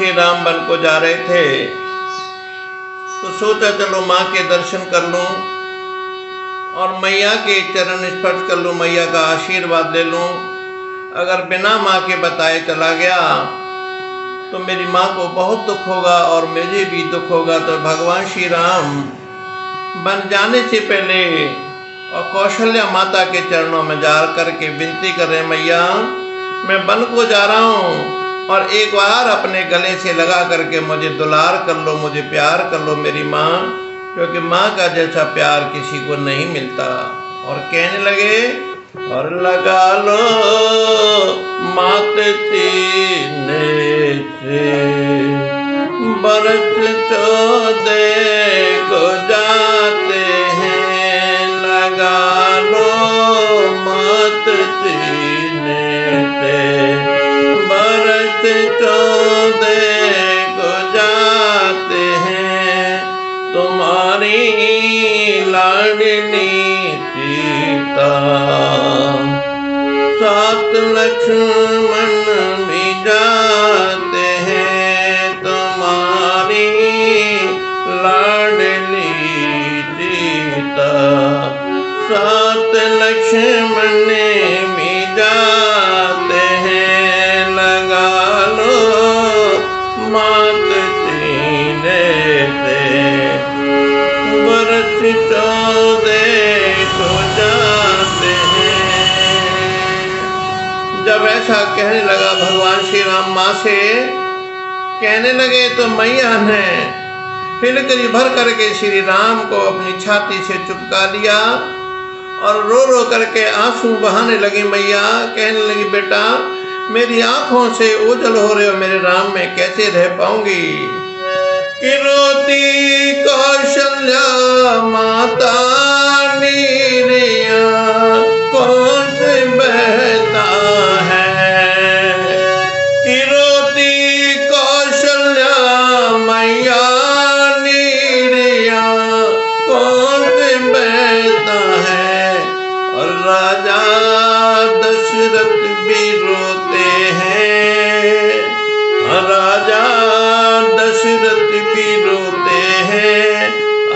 Shri Ram one को जा रहे थे तो सोचा चलो माँ के दर्शन कर लूं और मैया के चरण स्पर्श कर लूं, मैया का आशीर्वाद ले लूं। अगर बिना माँ के बताए चला गया तो मेरी माँ को बहुत दुख होगा और मुझे भी दुख होगा। तो भगवान श्री राम बन जाने से पहले और कौशल्या माता के चरणों में जा करके विनती कर रहे, मैया मैं वन को जा रहा हूँ और एक बार अपने गले से लगा करके मुझे दुलार कर लो, मुझे प्यार कर लो मेरी माँ, क्योंकि माँ का जैसा प्यार किसी को नहीं मिलता। और कहने लगे और लगा लो मात सीने से बरस 14 को जाते हैं, लगा लो मात सीने से बरस 14 को जाते हैं, तुम्हारी लाडली सीता 7 लक्ष्मण भी जाते हैं, तुम्हारी लाडली सीता 7 लक्ष्मण भी जाते हैं, लगा लो मात सीने से बरस 14 को जाते हैं। जब ऐसा कहने लगा भगवान श्री राम माँ से कहने लगे तो मैया ने फिलकरी भर करके श्री राम को अपनी छाती से चिपका लिया और रो रो करके आंसू बहाने लगी। मैया कहने लगी बेटा मेरी आंखों से ओझल हो रहे हो मेरे राम, में कैसे रह पाऊंगी। कि रोती कौशल्या माता नीरिया कौन से बहता है, कि रोती कौशल्या मैया नीरिया कौन से बहता है। और राजा दशरथ भी रोते हैं, राजा दशरथ भी रोते हैं,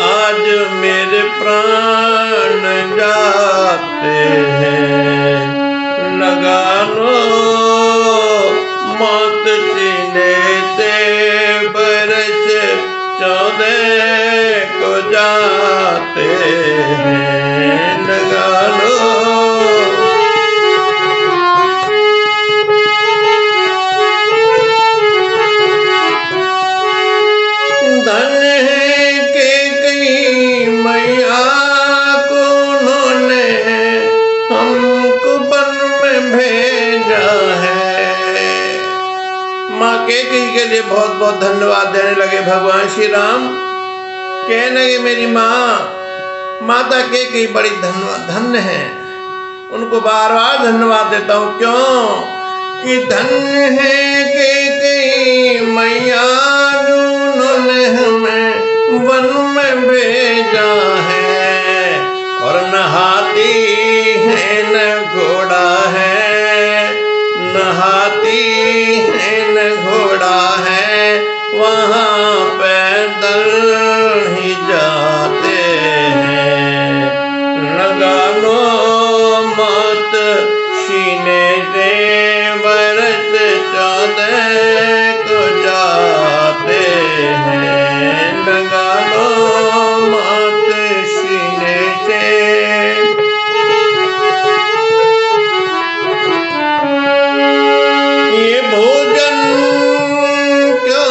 आज मेरे प्राण जाते हैं, लगा लो मात सीने से बरस 14 को जाते हैं, लगा लो। धन है के कई मैया को उन्होंने हमको वन में भेजा है। माँ कैकेयी के लिए बहुत बहुत धन्यवाद देने लगे भगवान श्री राम। कहने लगे मेरी माँ माता कैकेयी बड़ी धन्य है, उनको बार बार धन्यवाद देता हूँ। क्यों कि धन्य है कैकेयी मैया उन्होंने हमें वन में भेजा है। और न हाथी है न घोड़ा है, न हाथी है न घोड़ा है, वहाँ पैदल ही जाते हैं, लगा लो मात सीने से बरस 14 को जाते हैं, लगा लो मात सीने से। ये भोजन क्या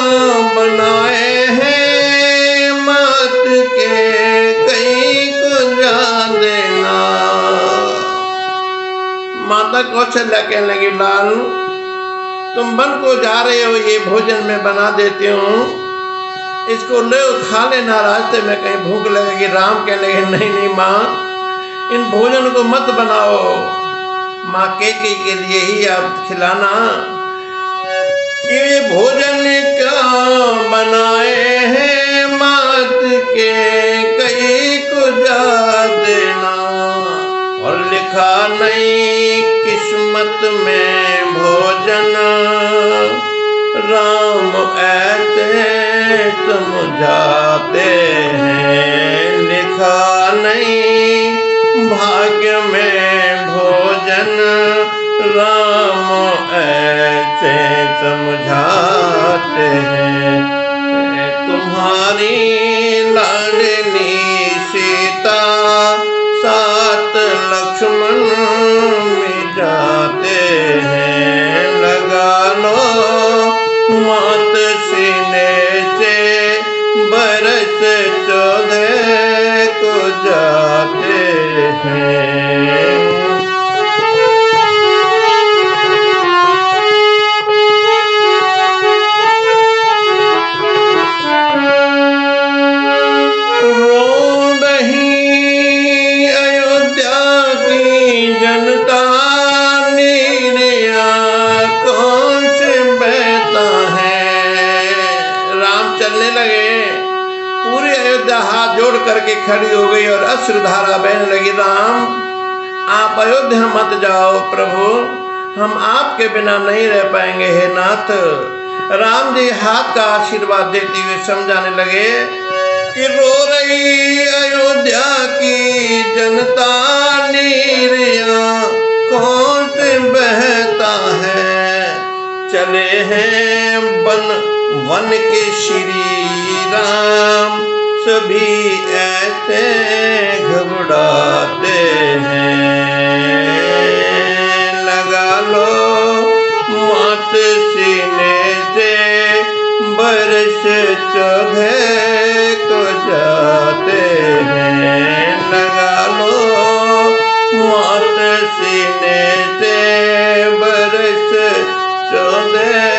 बनाए हैं मात के कहीं को जा देना। माता कौशल्या कहने लगी लाल तुम वन को जा रहे हो, ये भोजन मैं बना देती हूँ, इसको ले खा लेना, रास्ते में कहीं भूख लगेगी। राम कहने लगे नहीं नहीं माँ इन भोजन को मत बनाओ, माँ कैकेयी के लिए ही आप खिलाना। ये भोजन क्या बनाए हैं मात के कहीं को जा देना। और लिखा नहीं किस्मत में भोजन राम राम ऐसे समझाते हैं, लिखा नहीं भाग्य में भोजन, राम ऐसे समझाते हैं। तुम्हारी लाडली सीता सात लक्ष्मण मिटाते हैं, लगा लो मत सीने से, बरस 14 को जाते हैं। चलने लगे, पूरी अयोध्या हाथ जोड़ करके खड़ी हो गई और अश्रुधारा बहने लगी। राम आप अयोध्या मत जाओ प्रभु, हम आपके बिना नहीं रह पाएंगे हे नाथ। राम जी हाथ का आशीर्वाद देते हुए समझाने लगे कि रो रही अयोध्या की जनता, नीरिया कौन से बहता है, चले हैं वन के श्री राम, सभी ऐसे घबराते हैं, लगा लो मत सीने से, बरस 14 को जाते हैं, लगा लो मत सीने से, बरस 14